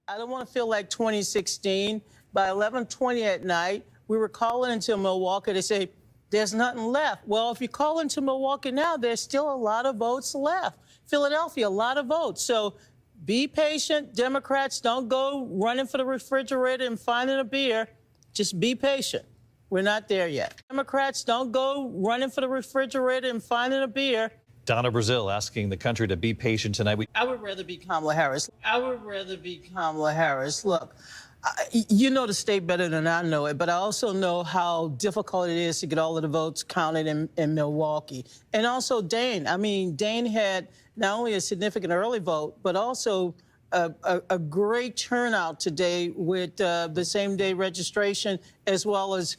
I don't want to feel like 2016. By 11:20 at night, we were calling into Milwaukee to say, there's nothing left. Well, if you call into Milwaukee now, there's still a lot of votes left. Philadelphia, a lot of votes. So be patient. Democrats, don't go running for the refrigerator and finding a beer. Just be patient. We're not there yet. Democrats, don't go running for the refrigerator and finding a beer. Donna Brazil asking the country to be patient tonight. I would rather be Kamala Harris. I would rather be Kamala Harris. Look, you know the state better than I know it, but I also know how difficult it is to get all of the votes counted in Milwaukee. And also Dane. I mean, Dane had not only a significant early vote, but also a great turnout today with the same-day registration, as well as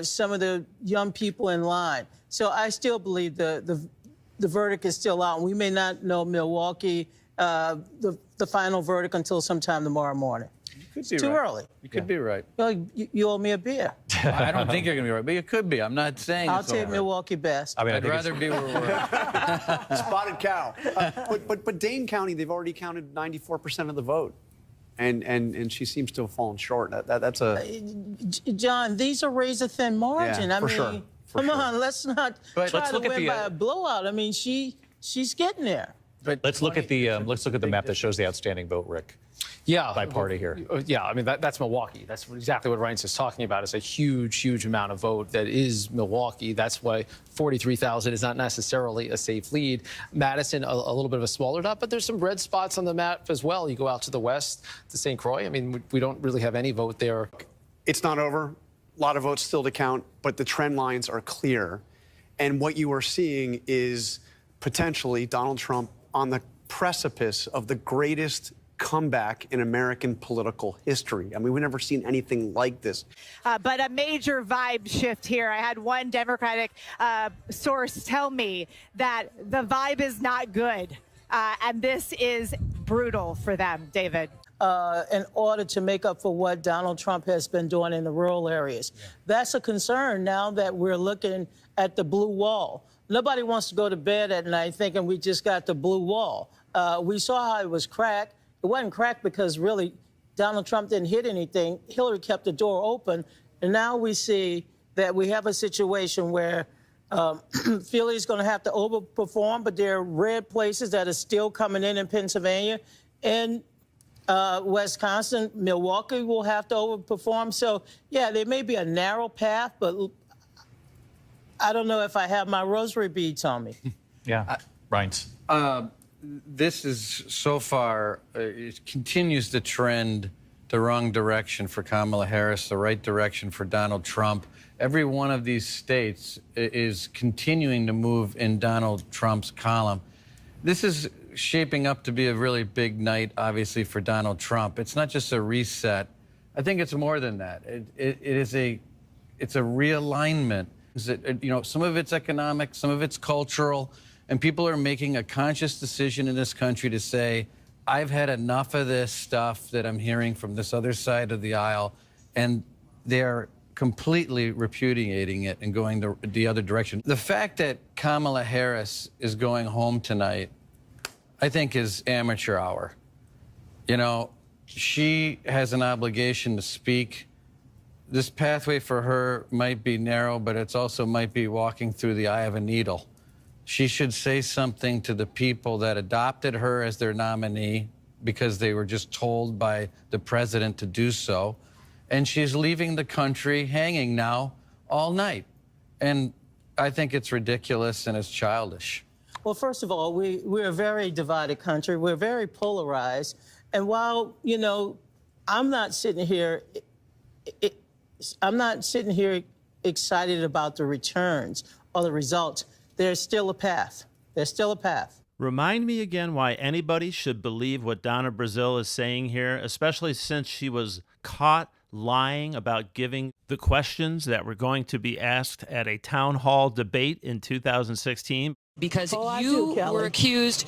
some of the young people in line. So I still believe the verdict is still out. We may not know Milwaukee, the final verdict, until sometime tomorrow morning. Could be Too right. early. You could be right. Well, you owe me a beer. I don't think you're going to be right, but you could be. I'm not saying I'll it's take over. Milwaukee best. I mean, I'd rather be where we're at. Spotted cow. But Dane County, they've already counted 94% of the vote. And she seems to have fallen short. That's a... John, these are razor-thin margin. Yeah, I for mean, sure. come on, let's not try to win by a blowout. I mean, she's getting there. But let's look at the map that shows the outstanding vote, Rick. Yeah, by party here. Yeah, I mean that's Milwaukee. That's exactly what Reince is talking about. It's a huge amount of vote that is Milwaukee. That's why 43,000 is not necessarily a safe lead. Madison, a little bit of a smaller dot, but there's some red spots on the map as well. You go out to the west, to St. Croix. I mean, we don't really have any vote there. It's not over. A lot of votes still to count, but the trend lines are clear. And what you are seeing is potentially Donald Trump on the precipice of the greatest comeback in American political history. I mean, we've never seen anything like this. But a major vibe shift here. I had one Democratic source tell me that the vibe is not good. And this is brutal for them, David. In order to make up for what Donald Trump has been doing in the rural areas. Yeah. That's a concern now that we're looking at the blue wall. Nobody wants to go to bed at night thinking we just got the blue wall. We saw how it was cracked. It wasn't cracked because really Donald Trump didn't hit anything. Hillary kept the door open. And now we see that we have a situation where Philly's going to have to overperform, but there are red places that are still coming in Pennsylvania. And Wisconsin, Milwaukee will have to overperform. So, yeah, there may be a narrow path, but I don't know if I have my rosary beads on me. Yeah, Reince. This is so far, it continues to trend the wrong direction for Kamala Harris, the right direction for Donald Trump. Every one of these states is continuing to move in Donald Trump's column. This is shaping up to be a really big night, obviously, for Donald Trump. It's not just a reset. I think it's more than that. It's a realignment. You know, some of it's economic, some of it's cultural, and people are making a conscious decision in this country to say, I've had enough of this stuff that I'm hearing from this other side of the aisle, and they're completely repudiating it and going the other direction. The fact that Kamala Harris is going home tonight, I think, is amateur hour. You know, she has an obligation to speak. This pathway for her might be narrow, but it's also might be walking through the eye of a needle. She should say something to the people that adopted her as their nominee because they were just told by the president to do so. And she's leaving the country hanging now all night. And I think it's ridiculous and it's childish. Well, first of all, we're a very divided country. We're very polarized. And while, you know, I'm not sitting here excited about the returns or the results. There's still a path. There's still a path. Remind me again why anybody should believe what Donna Brazil is saying here, especially since she was caught lying about giving the questions that were going to be asked at a town hall debate in 2016. Because you were accused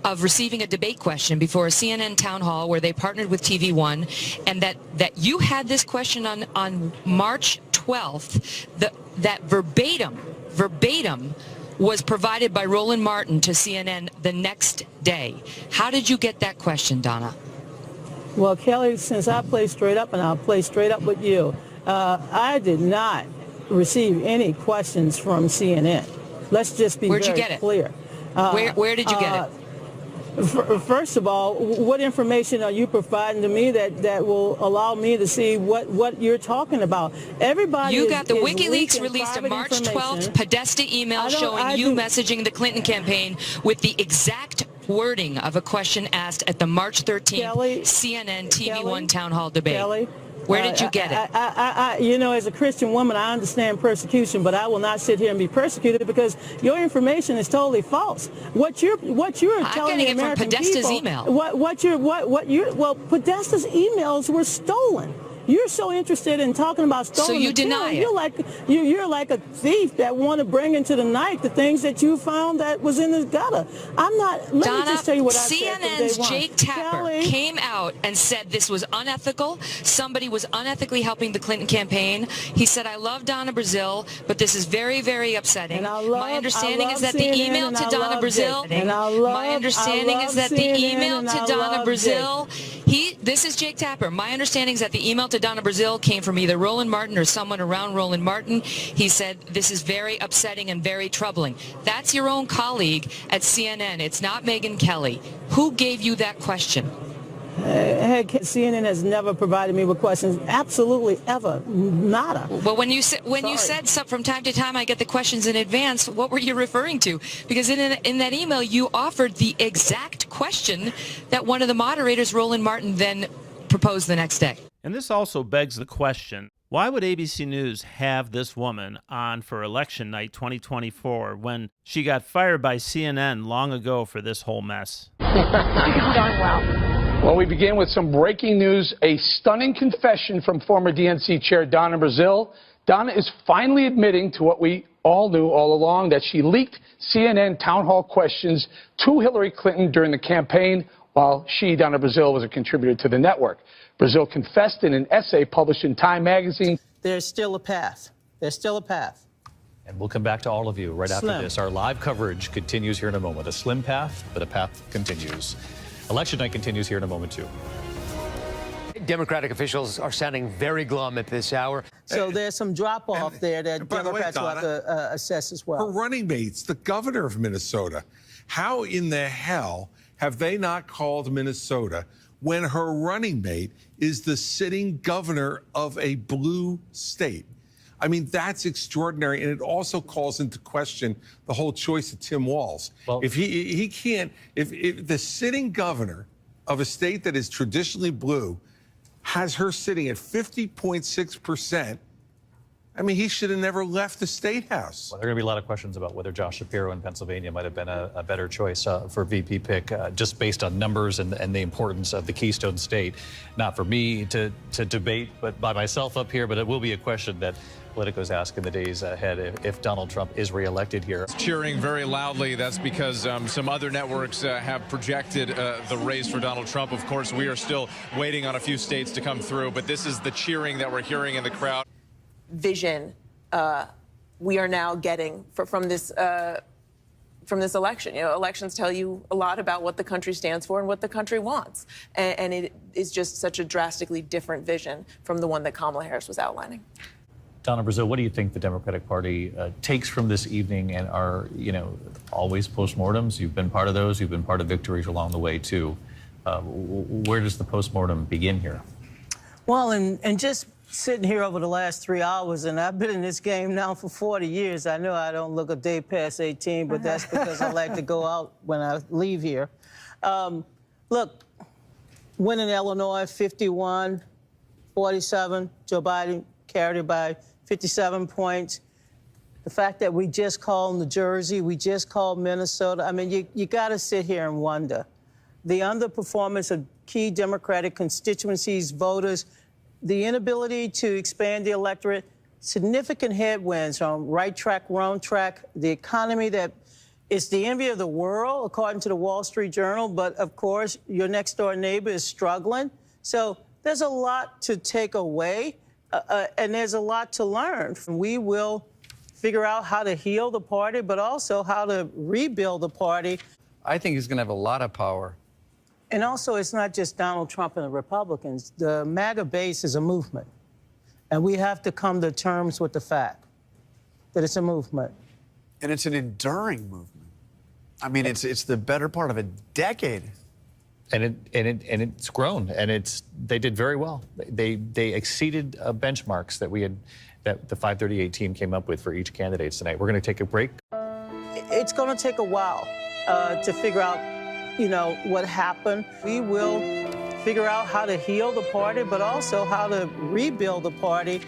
of receiving a debate question before a CNN town hall where they partnered with TV One, and that you had this question on March 12th, that verbatim was provided by Roland Martin to CNN the next day. How did you get that question, Donna? Well, Kelly, since I play straight up, and I'll play straight up with you, I did not receive any questions from CNN. Let's just be Where'd you very get it? clear. Where did you get it? First of all, what information are you providing to me that will allow me to see what you're talking about? Everybody You got the is WikiLeaks leaking released a private March information. 12th Podesta email showing you messaging the Clinton campaign with the exact wording of a question asked at the March 13th Kelly, CNN TV1 Kelly, Town Hall debate. Kelly, Where did you get it? You know, as a Christian woman, I understand persecution, but I will not sit here and be persecuted because your information is totally false. What you're telling the American people. I'm getting it from Podesta's email. Well, Podesta's emails were stolen. You're so interested in talking about stolen So you material. deny it. You're like a thief that want to bring into the night the things that you found that was in the gutter. I'm not. Let Donna, me just tell you what I said from day CNN's one. Jake Tapper Kelly, came out and said this was unethical. Somebody was unethically helping the Clinton campaign. He said, I love Donna Brazil, but this is very, very upsetting. My understanding is that the CNN, email to Donna Brazil, my understanding is that the email to Donna Brazil, this is Jake Tapper. My understanding is that the email to Donna Brazil came from either Roland Martin or someone around Roland Martin. He said, this is very upsetting and very troubling. That's your own colleague at CNN. It's not Megyn Kelly. Who gave you that question? CNN has never provided me with questions. Absolutely, ever. Nada. Well, when you said so, from time to time I get the questions in advance, what were you referring to? Because in that email, you offered the exact question that one of the moderators, Roland Martin, then proposed the next day. And this also begs the question, why would ABC News have this woman on for election night 2024 when she got fired by CNN long ago for this whole mess? Well, we begin with some breaking news, a stunning confession from former DNC Chair Donna Brazil. Donna is finally admitting to what we all knew all along, that she leaked CNN town hall questions to Hillary Clinton during the campaign while she, Donna Brazil, was a contributor to the network. Brazil confessed in an essay published in Time magazine. There's still a path. There's still a path. And we'll come back to all of you right after this. Our live coverage continues here in a moment. A slim path, but a path continues. Election night continues here in a moment, too. Democratic officials are sounding very glum at this hour. So there's some drop-off there that Democrats will have to assess as well. Her running mates, the governor of Minnesota, how in the hell have they not called Minnesota when her running mate is the sitting governor of a blue state? I mean, that's extraordinary, and it also calls into question the whole choice of Tim Walz. Well, if he can't, if the sitting governor of a state that is traditionally blue has her sitting at 50.6%, I mean, he should have never left the State House. Well, there are going to be a lot of questions about whether Josh Shapiro in Pennsylvania might have been a better choice for VP pick, just based on numbers and the importance of the Keystone State. Not for me to debate, but by myself up here, but it will be a question that Politico's ask in the days ahead if Donald Trump is reelected here. Cheering very loudly. That's because some other networks have projected the race for Donald Trump. Of course, we are still waiting on a few states to come through, but this is the cheering that we're hearing in the crowd. Vision we are now getting from this election. You know, elections tell you a lot about what the country stands for and what the country wants, and it is just such a drastically different vision from the one that Kamala Harris was outlining. Donna Brazil, what do you think the Democratic Party takes from this evening, and are, you know, always postmortems? You've been part of those. You've been part of victories along the way, too. Where does the postmortem begin here? Well, and just sitting here over the last 3 hours, and I've been in this game now for 40 years. I know I don't look a day past 18, but that's because I like to go out when I leave here. Look, winning Illinois 51-47, Joe Biden carried it by 57 points. The fact that we just called New Jersey, we just called Minnesota. I mean, you got to sit here and wonder. The underperformance of key Democratic constituencies, voters, the inability to expand the electorate, significant headwinds on right track, wrong track, the economy that is the envy of the world, according to the Wall Street Journal. But, of course, your next-door neighbor is struggling. So there's a lot to take away, and there's a lot to learn. We will figure out how to heal the party, but also how to rebuild the party. I think he's going to have a lot of power. And also, it's not just Donald Trump and the Republicans. The MAGA base is a movement. And we have to come to terms with the fact that it's a movement. And it's an enduring movement. I mean, it's the better part of a decade. And it's grown, and they did very well. They exceeded benchmarks that the 538 team came up with for each candidate tonight. We're going to take a break. It's going to take a while to figure out, what happened. We will figure out how to heal the party, but also how to rebuild the party.